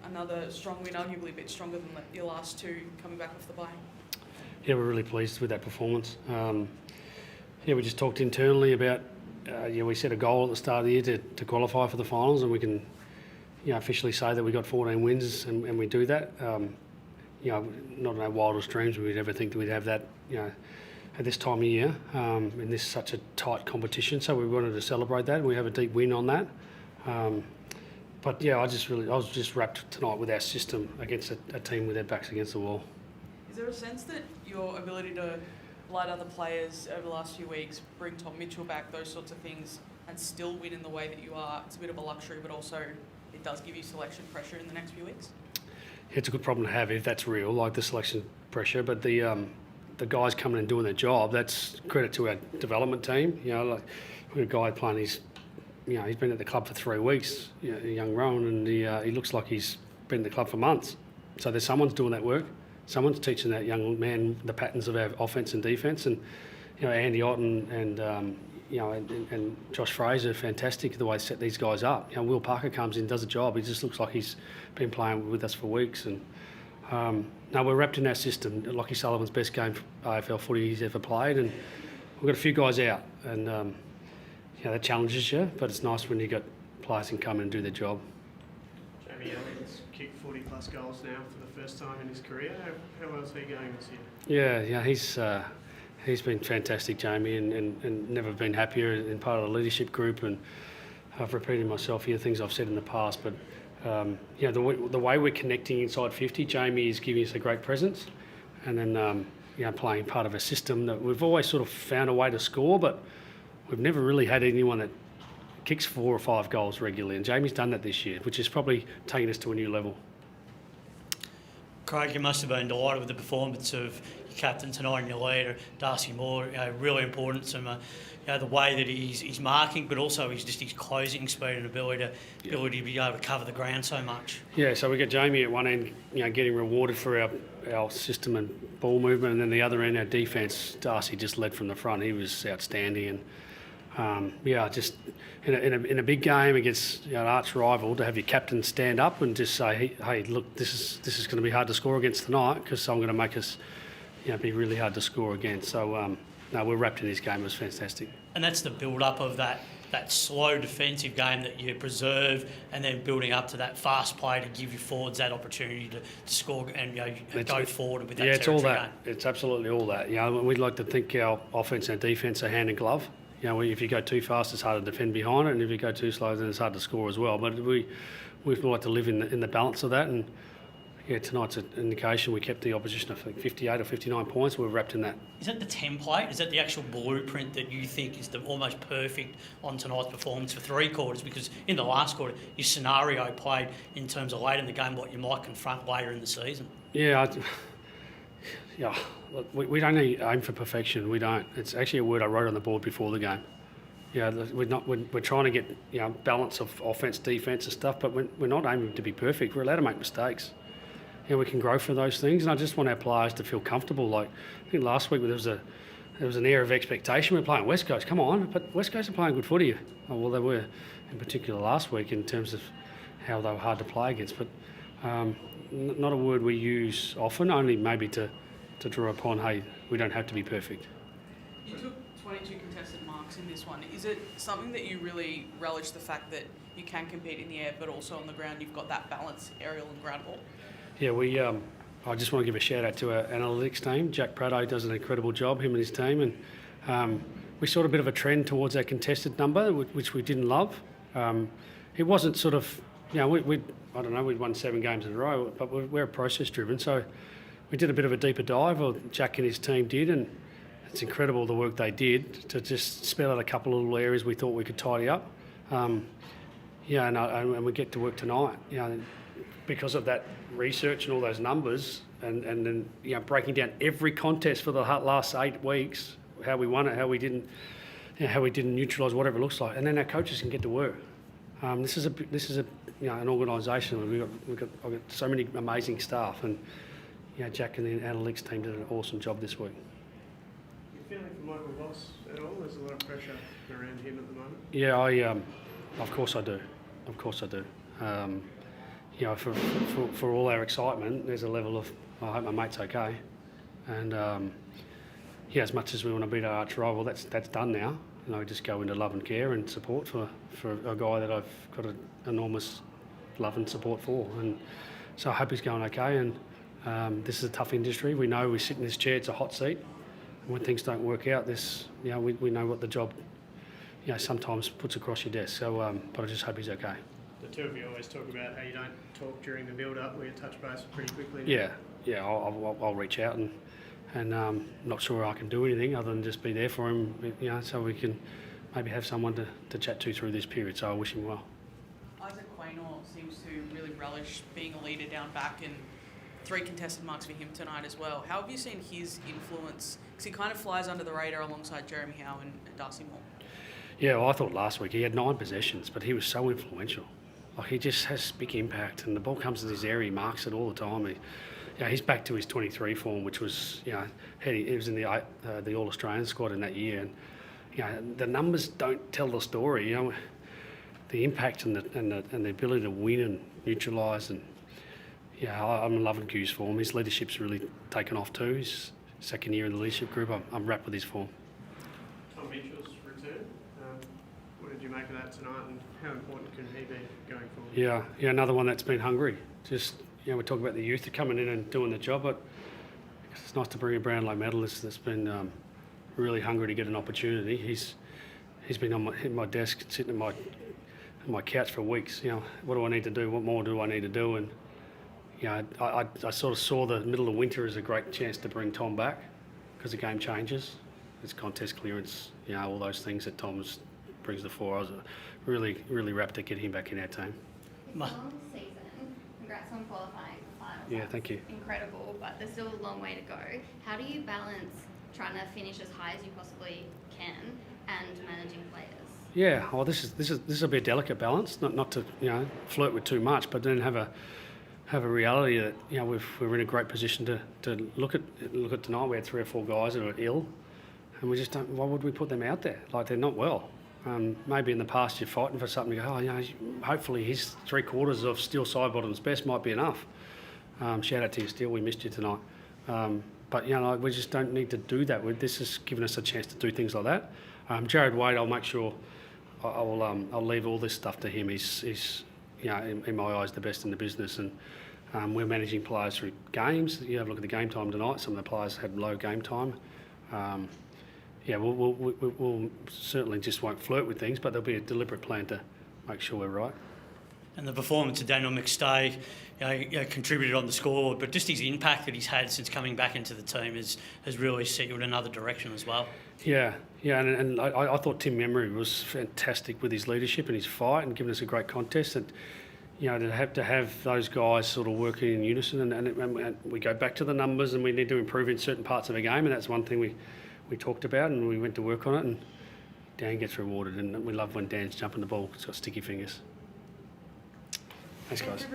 another strong win, arguably a bit stronger than your last two coming back off the bye. Yeah, we're really pleased with that performance. We just talked internally about, we set a goal at the start of the year to qualify for the finals, and we can, officially say that we got 14 wins, and we do that. Not in our wildest dreams we'd ever think that we'd have that, at this time of year, in this such a tight competition. So we wanted to celebrate that, and we have a deep win on that. I was just wrapped tonight with our system against a team with their backs against the wall. Is there a sense that your ability to light other players over the last few weeks, bring Tom Mitchell back, those sorts of things, and still win in the way that you are, it's a bit of a luxury, but also it does give you selection pressure in the next few weeks? It's a good problem to have if that's real, like the selection pressure. But the guys coming and doing their job, that's credit to our development team. Like we had a guy playing he's been at the club for 3 weeks, young Rowan, and he looks like he's been at the club for months. So there's someone's doing that work. Someone's teaching that young man the patterns of our offence and defence, and Andy Otten and Josh Fraser, fantastic the way they set these guys up. Will Parker comes in, does a job. He just looks like he's been playing with us for weeks, and we're wrapped in our system. Lockie Sullivan's best game for AFL footy he's ever played, and we've got a few guys out, and that challenges you, but it's nice when you got players can come in and do their job. Jamie Elliott's kicked 40 plus goals now for the first time in his career. How well is he going this year? Yeah, he's been fantastic, Jamie, and never been happier in part of the leadership group. And I've repeated myself here, things I've said in the past, but the way we're connecting inside 50, Jamie is giving us a great presence, and then playing part of a system that we've always sort of found a way to score, but we've never really had anyone that kicks 4 or 5 goals regularly, and Jamie's done that this year, which is probably taking us to a new level. Craig, you must have been delighted with the performance of your captain tonight and your leader, Darcy Moore. Really important to the way that he's marking, but also his closing speed and ability to be able to cover the ground so much. Yeah, so we got Jamie at one end, getting rewarded for our system and ball movement, and then the other end, our defence. Darcy just led from the front. He was outstanding, and just in a big game against an arch rival, to have your captain stand up and just say, hey, look, this is going to be hard to score against tonight, because I'm going to make us be really hard to score against. So we're wrapped in this game. It was fantastic. And that's the build-up of that slow defensive game that you preserve, and then building up to that fast play to give your forwards that opportunity to score and go forward with that. Yeah, it's all that. Game. It's absolutely all that. We'd like to think our offence and defence are hand in glove. If you go too fast, it's hard to defend behind it, and if you go too slow, then it's hard to score as well. But we like to live in the balance of that, and tonight's an indication we kept the opposition, I think, 58 or 59 points. We're wrapped in that. Is that the template? Is that the actual blueprint that you think is the almost perfect on tonight's performance for 3 quarters? Because in the last quarter, your scenario played in terms of late in the game what you might confront later in the season. Look, we don't aim for perfection. We don't. It's actually a word I wrote on the board before the game. We're trying to get balance of offence, defence and stuff, but we're not aiming to be perfect. We're allowed to make mistakes. We can grow from those things, and I just want our players to feel comfortable. Like I think last week there was an air of expectation. We're playing West Coast. Come on, but West Coast are playing good footy. Well, they were in particular last week in terms of how they were hard to play against. But not a word we use often, only maybe to draw upon, hey, we don't have to be perfect. You took 22 contested marks in this one. Is it something that you really relish, the fact that you can compete in the air, but also on the ground you've got that balance, aerial and ground ball? Yeah, I just want to give a shout out to our analytics team. Jack Prado does an incredible job, him and his team, and we saw a bit of a trend towards our contested number, which we didn't love. It wasn't sort of, we'd won 7 games in a row, but we're process driven, so we did a bit of a deeper dive, or Jack and his team did, and it's incredible the work they did to just spell out a couple of little areas we thought we could tidy up. And we get to work tonight, because of that research and all those numbers, and then breaking down every contest for the last 8 weeks, how we won it, how we didn't neutralise, whatever it looks like, and then our coaches can get to work. This is an organisation. I've got so many amazing staff, and Jack and the analytics team did an awesome job this week. You feeling for Michael Voss at all? There's a lot of pressure around him at the moment. Yeah, of course I do. you know, for all our excitement, there's a level of, I hope my mate's okay. And yeah, as much as we want to beat our arch rival, that's done now. You know, we just go into love and care and support for a guy that I've got an enormous love and support for. And so I hope he's going okay. And this is a tough industry. We know we sit in this chair, it's a hot seat. And when things don't work out, you know, we know what the job, you know, sometimes puts across your desk. So, but I just hope he's okay. The two of you always talk about how you don't talk during the build-up, where you touch base pretty quickly. Yeah, I'll reach out and not sure I can do anything other than just be there for him, you know, so we can maybe have someone to chat to through this period. So I wish him well. Isaac Quaynor seems to really relish being a leader down back, and 3 contested marks for him tonight as well. How have you seen his influence? Because he kind of flies under the radar alongside Jeremy Howe and Darcy Moore. Yeah, well, I thought last week he had 9 possessions, but he was so influential. Like, he just has big impact, and the ball comes in his area, he marks it all the time. He's back to his 23 form, which was, you know, he was in the All-Australian squad in that year, and you know, the numbers don't tell the story. You know, the impact and the ability to win and neutralise, and yeah, I'm loving Q's form. His leadership's really taken off too. His second year in the leadership group, I'm wrapped with his form. Tom Mitchell's return. What did you make of that tonight, and how important can he be going forward? Yeah, another one that's been hungry. Just, you know, we talk about the youth coming in and doing the job, but it's nice to bring a Brownlow medalist that's been really hungry to get an opportunity. He's been on my desk, sitting on my couch for weeks. You know, what do I need to do? What more do I need to do? And you know, I sort of saw the middle of winter as a great chance to bring Tom back, because the game changes. It's contest clearance, you know, all those things that Tom brings to the fore. I was really rapt to get him back in our team. Long season. Congrats on qualifying for finals. Yeah, That's thank you. Incredible, but there's still a long way to go. How do you balance trying to finish as high as you possibly can and managing players? Yeah, well, this will be a delicate balance, not to, you know, flirt with too much, but then have a reality that, you know, we're in a great position to look at tonight. We had 3 or 4 guys that are ill, and we just don't. Why would we put them out there? Like, they're not well. Maybe in the past you're fighting for something. You go, oh, you know, hopefully his 3/4 of Steel Sidebottom's best might be enough. Shout out to you, Steel. We missed you tonight. But you know, we just don't need to do that. This has given us a chance to do things like that. Jared Wade, I'll make sure I'll leave all this stuff to him. He's you know, in my eyes, the best in the business, and we're managing players through games. You have a look at the game time tonight. Some of the players had low game time. Yeah, we'll certainly just won't flirt with things, but there'll be a deliberate plan to make sure we're right. And the performance of Daniel McStay, you know, contributed on the scoreboard, but just his impact that he's had since coming back into the team has really set you in another direction as well. Yeah, and I thought Tim Memory was fantastic with his leadership and his fight, and giving us a great contest. And you know, to have those guys sort of working in unison, and we go back to the numbers, and we need to improve in certain parts of the game, and that's one thing we talked about, and we went to work on it, and Dan gets rewarded, and we love when Dan's jumping the ball. He's got sticky fingers. Thanks, guys.